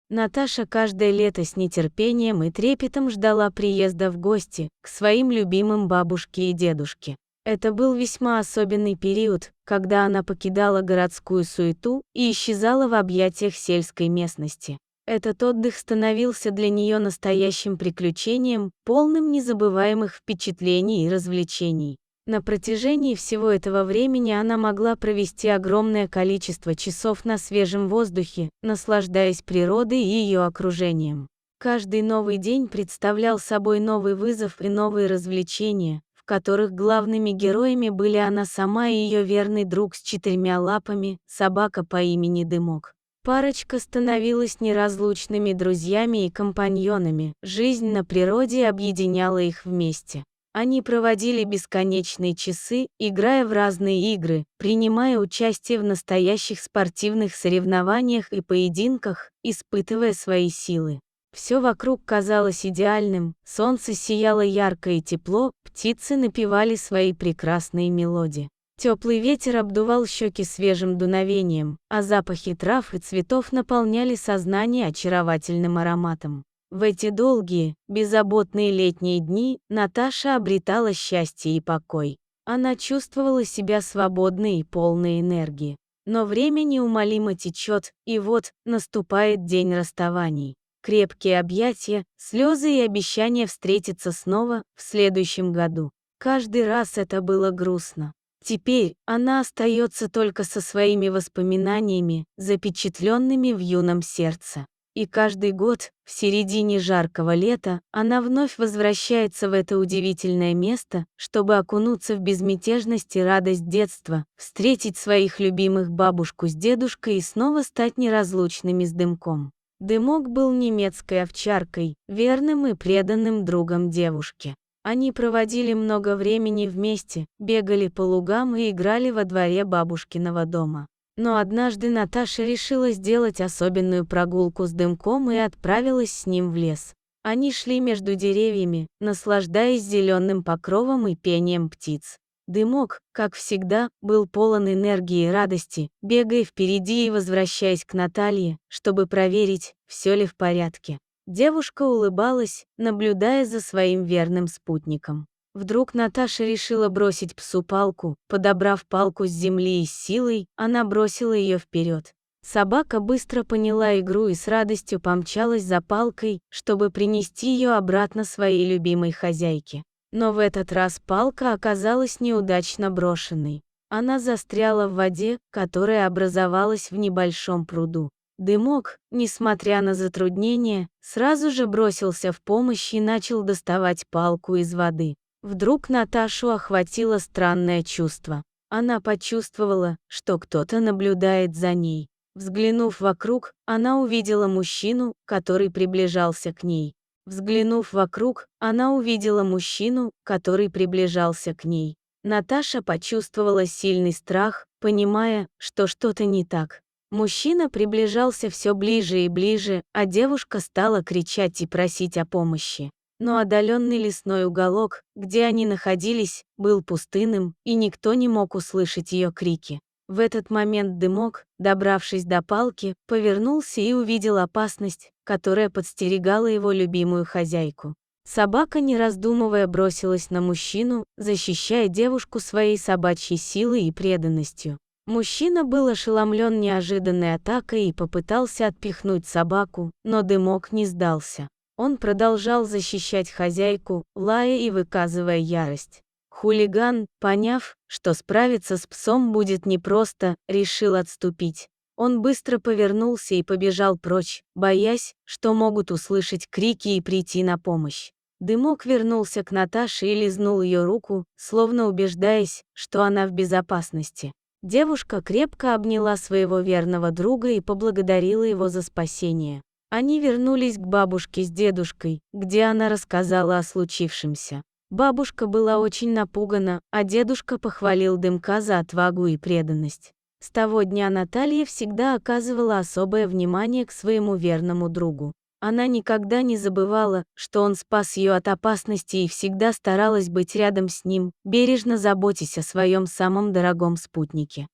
Наташа каждое лето с нетерпением и трепетом ждала приезда в гости к своим любимым бабушке и дедушке. Это был весьма особенный период, когда она покидала городскую суету и исчезала в объятиях сельской местности. Этот отдых становился для нее настоящим приключением, полным незабываемых впечатлений и развлечений. На протяжении всего этого времени она могла провести огромное количество часов на свежем воздухе, наслаждаясь природой и ее окружением. Каждый новый день представлял собой новый вызов и новые развлечения, в которых главными героями были она сама и ее верный друг с 4 лапами, собака по имени Дымок. Парочка становилась неразлучными друзьями и компаньонами, жизнь на природе объединяла их вместе. Они проводили бесконечные часы, играя в разные игры, принимая участие в настоящих спортивных соревнованиях и поединках, испытывая свои силы. Все вокруг казалось идеальным, солнце сияло ярко и тепло, птицы напевали свои прекрасные мелодии. Теплый ветер обдувал щеки свежим дуновением, а запахи трав и цветов наполняли сознание очаровательным ароматом. В эти долгие, беззаботные летние дни Наташа обретала счастье и покой. Она чувствовала себя свободной и полной энергии. Но время неумолимо течет, и вот наступает день расставаний. Крепкие объятия, слезы и обещания встретиться снова в следующем году. Каждый раз это было грустно. Теперь она остается только со своими воспоминаниями, запечатленными в юном сердце. И каждый год, в середине жаркого лета, она вновь возвращается в это удивительное место, чтобы окунуться в безмятежность и радость детства, встретить своих любимых бабушку с дедушкой и снова стать неразлучными с Дымком. Дымок был немецкой овчаркой, верным и преданным другом девушки. Они проводили много времени вместе, бегали по лугам и играли во дворе бабушкиного дома. Но однажды Наташа решила сделать особенную прогулку с Дымком и отправилась с ним в лес. Они шли между деревьями, наслаждаясь зеленым покровом и пением птиц. Дымок, как всегда, был полон энергии и радости, бегая впереди и возвращаясь к Наталье, чтобы проверить, все ли в порядке. Девушка улыбалась, наблюдая за своим верным спутником. Вдруг Наташа решила бросить псу палку. Подобрав палку с земли и с силой, она бросила ее вперед. Собака быстро поняла игру и с радостью помчалась за палкой, чтобы принести ее обратно своей любимой хозяйке. Но в этот раз палка оказалась неудачно брошенной. Она застряла в воде, которая образовалась в небольшом пруду. Дымок, несмотря на затруднения, сразу же бросился в помощь и начал доставать палку из воды. Вдруг Наташу охватило странное чувство. Она почувствовала, что кто-то наблюдает за ней. Взглянув вокруг, она увидела мужчину, который приближался к ней. Взглянув вокруг, она увидела мужчину, который приближался к ней. Наташа почувствовала сильный страх, понимая, что что-то не так. Мужчина приближался все ближе и ближе, а девушка стала кричать и просить о помощи. Но отдаленный лесной уголок, где они находились, был пустынным, и никто не мог услышать ее крики. В этот момент Дымок, добравшись до палки, повернулся и увидел опасность, которая подстерегала его любимую хозяйку. Собака, не раздумывая, бросилась на мужчину, защищая девушку своей собачьей силой и преданностью. Мужчина был ошеломлен неожиданной атакой и попытался отпихнуть собаку, но Дымок не сдался. Он продолжал защищать хозяйку, лая и выказывая ярость. Хулиган, поняв, что справиться с псом будет непросто, решил отступить. Он быстро повернулся и побежал прочь, боясь, что могут услышать крики и прийти на помощь. Дымок вернулся к Наташе и лизнул ее руку, словно убеждаясь, что она в безопасности. Девушка крепко обняла своего верного друга и поблагодарила его за спасение. Они вернулись к бабушке с дедушкой, где она рассказала о случившемся. Бабушка была очень напугана, а дедушка похвалил Дымка за отвагу и преданность. С того дня Наталья всегда оказывала особое внимание к своему верному другу. Она никогда не забывала, что он спас ее от опасности и всегда старалась быть рядом с ним, бережно заботясь о своем самом дорогом спутнике.